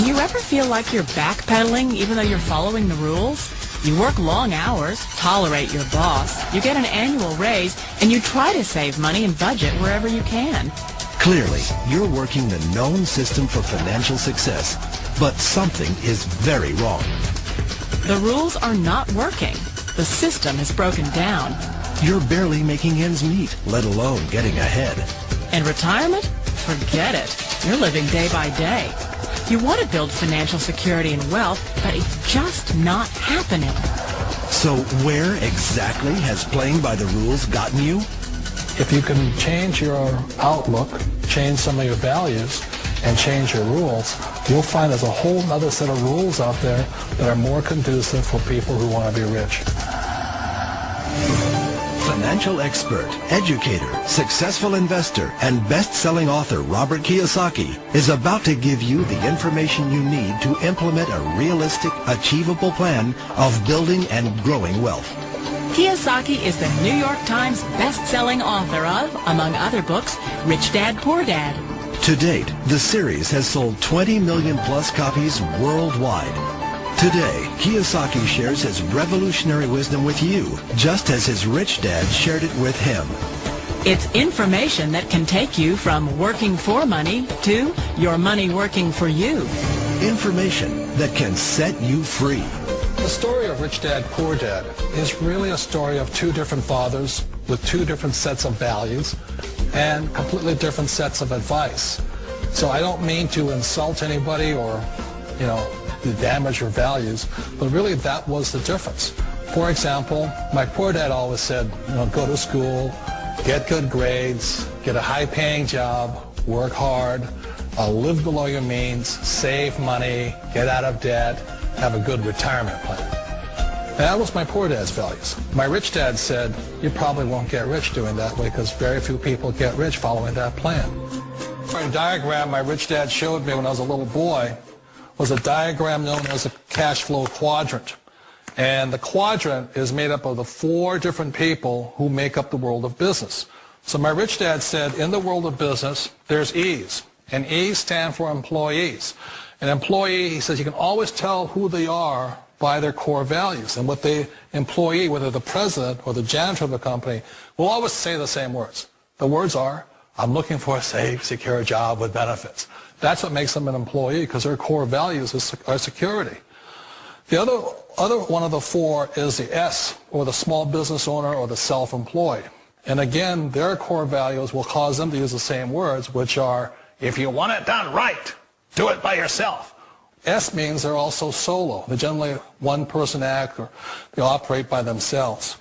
Do you ever feel like you're backpedaling even though you're following the rules? You work long hours, tolerate your boss, you get an annual raise, and you try to save money and budget wherever you can. Clearly, you're working the known system for financial success, but something is very wrong. The rules are not working. The system has broken down. You're barely making ends meet, let alone getting ahead. And retirement? Forget it. You're living day by day. You want to build financial security and wealth, but it's just not happening. So where exactly has playing by the rules gotten you? If you can change your outlook, change some of your values, and change your rules, you'll find there's a whole other set of rules out there that are more conducive for people who want to be rich. Financial expert, educator, successful investor, and best-selling author Robert Kiyosaki is about to give you the information you need to implement a realistic, achievable plan of building and growing wealth. Kiyosaki is the New York Times best-selling author of, among other books, Rich Dad, Poor Dad. To date, the series has sold 20 million plus copies worldwide. Today, Kiyosaki shares his revolutionary wisdom with you, just as his rich dad shared it with him. It's information that can take you from working for money to your money working for you. Information that can set you free. The story of Rich Dad, Poor Dad is really a story of two different fathers with two different sets of values and completely different sets of advice. So I don't mean to insult anybody or, damage your values, but really that was the difference. For example, my poor dad always said, go to school, get good grades, get a high-paying job, work hard, live below your means, save money, get out of debt, have a good retirement plan. That was my poor dad's values. My rich dad said, you probably won't get rich doing that way because very few people get rich following that plan. A diagram my rich dad showed me when I was a little boy was a diagram known as a cash flow quadrant. And the quadrant is made up of the four different people who make up the world of business. So my rich dad said, in the world of business, there's E's. And E's stand for employees. An employee, he says, you can always tell who they are by their core values. And what the employee, whether the president or the janitor of the company, will always say the same words. The words are, I'm looking for a safe, secure job with benefits. That's what makes them an employee, because their core values are security. The other one of the four is the S, or the small business owner or the self-employed. And again, their core values will cause them to use the same words, which are, if you want it done right, do it by yourself. S means they're also solo. They're generally one-person act, or they operate by themselves.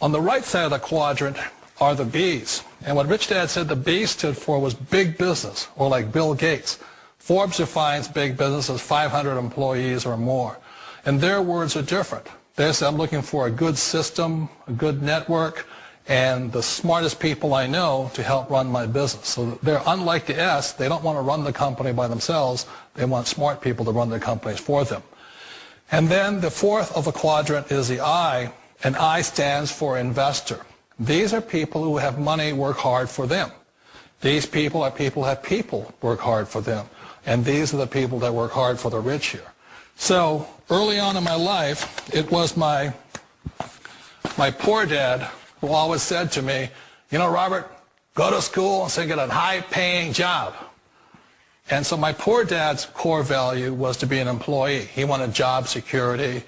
On the right side of the quadrant are the B's. And what Rich Dad said the B stood for was big business, or like Bill Gates. Forbes defines big business as 500 employees or more. And their words are different. They say, I'm looking for a good system, a good network, and the smartest people I know to help run my business. So they're unlike the S. They don't want to run the company by themselves. They want smart people to run their companies for them. And then the fourth of the quadrant is the I, and I stands for investor. These are people who have money work hard for them. These people are people who have people work hard for them. And these are the people that work hard for the rich here. So early on in my life, it was my poor dad who always said to me, Robert, go to school and so get a high-paying job. And so my poor dad's core value was to be an employee. He wanted job security,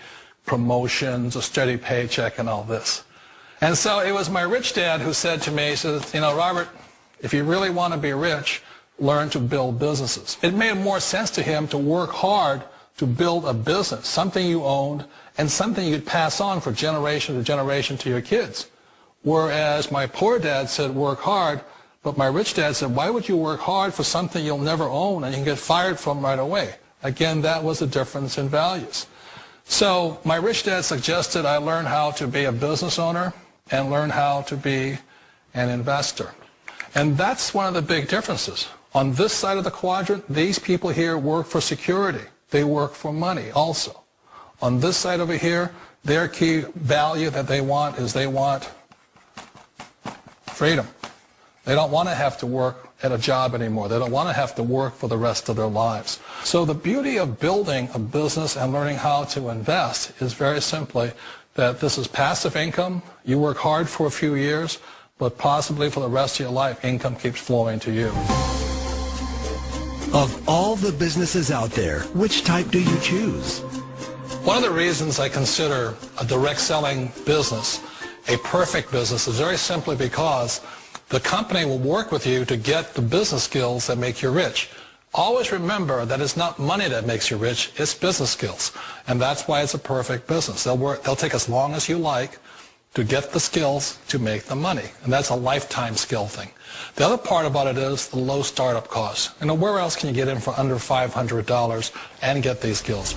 promotions, a steady paycheck, and all this. And so it was my rich dad who said to me, he says, Robert, if you really want to be rich, learn to build businesses. It made more sense to him to work hard to build a business, something you owned, and something you'd pass on for generation to generation to your kids. Whereas my poor dad said work hard, but my rich dad said, why would you work hard for something you'll never own and you can get fired from right away? Again, that was the difference in values. So my rich dad suggested I learn how to be a business owner and learn how to be an investor. And that's one of the big differences. On this side of the quadrant, these people here work for security. They work for money also. On this side over here, their key value that they want is they want freedom. They don't want to have to work at a job anymore. They don't want to have to work for the rest of their lives. So the beauty of building a business and learning how to invest is very simply that this is passive income. You work hard for a few years, but possibly for the rest of your life, income keeps flowing to you. Of all the businesses out there, which type do you choose? One of the reasons I consider a direct selling business a perfect business is very simply because the company will work with you to get the business skills that make you rich. Always remember that it's not money that makes you rich, it's business skills. And that's why it's a perfect business. They'll take as long as you like to get the skills to make the money. And that's a lifetime skill thing. The other part about it is the low startup costs. Where else can you get in for under $500 and get these skills?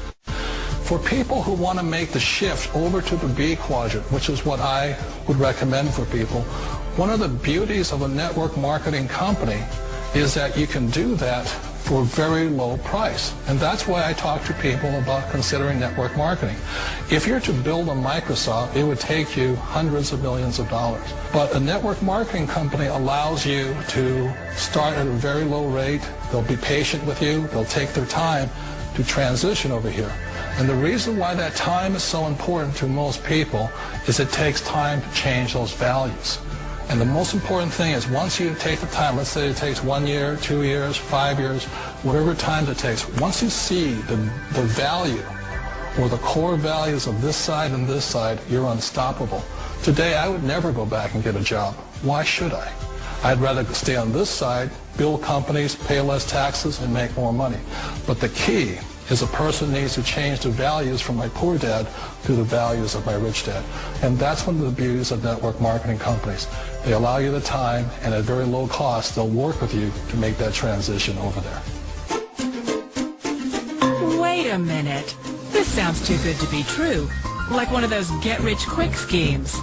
For people who want to make the shift over to the B quadrant, which is what I would recommend for people, one of the beauties of a network marketing company is that you can do that for a very low price. And that's why I talk to people about considering network marketing. If you're to build a Microsoft, it would take you hundreds of millions of dollars. But a network marketing company allows you to start at a very low rate. They'll be patient with you. They'll take their time to transition over here. And the reason why that time is so important to most people is it takes time to change those values. And the most important thing is once you take the time, let's say it takes 1 year, 2 years, 5 years, whatever time it takes, once you see the value or the core values of this side and this side, you're unstoppable. Today, I would never go back and get a job. Why should I? I'd rather stay on this side, build companies, pay less taxes, and make more money. But the key is a person needs to change the values from my poor dad to the values of my rich dad. And that's one of the beauties of network marketing companies. They allow you the time, and at very low cost, they'll work with you to make that transition over there. Wait a minute. This sounds too good to be true. Like one of those get-rich-quick schemes.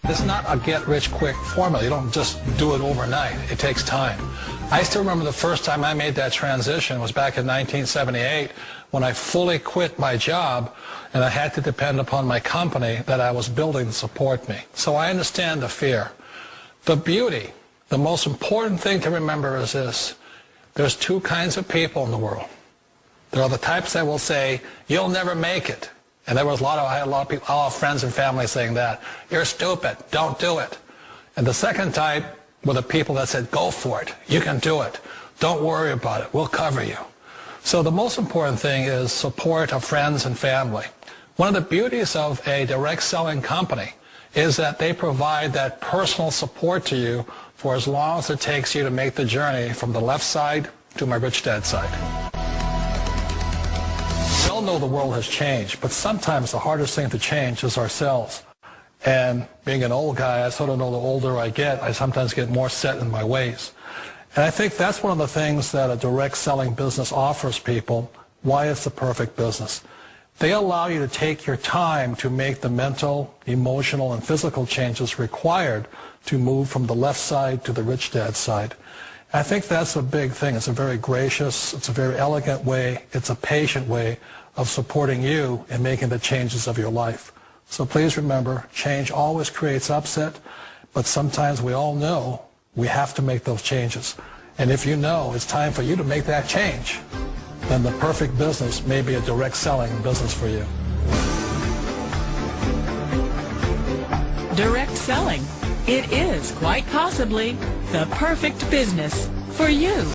It's not a get-rich-quick formula. You don't just do it overnight. It takes time. I still remember the first time I made that transition was back in 1978 when I fully quit my job and I had to depend upon my company that I was building to support me. So I understand the fear. The beauty, the most important thing to remember is this. There's two kinds of people in the world. There are the types that will say, you'll never make it. And there was I had a lot of people, all friends and family saying that. You're stupid. Don't do it. And the second type were the people that said, go for it. You can do it. Don't worry about it. We'll cover you. So the most important thing is support of friends and family. One of the beauties of a direct selling company is that they provide that personal support to you for as long as it takes you to make the journey from the left side to my rich dad side. We all know the world has changed, but sometimes the hardest thing to change is ourselves. And being an old guy, I sort of know the older I get, I sometimes get more set in my ways. And I think that's one of the things that a direct selling business offers people, why it's the perfect business. They allow you to take your time to make the mental, emotional, and physical changes required to move from the left side to the rich dad side. I think that's a big thing. It's a very gracious, it's a very elegant way, it's a patient way of supporting you in making the changes of your life. So please remember, change always creates upset, but sometimes we all know we have to make those changes. And if you know it's time for you to make that change, then the perfect business may be a direct selling business for you. Direct selling. It is quite possibly the perfect business for you.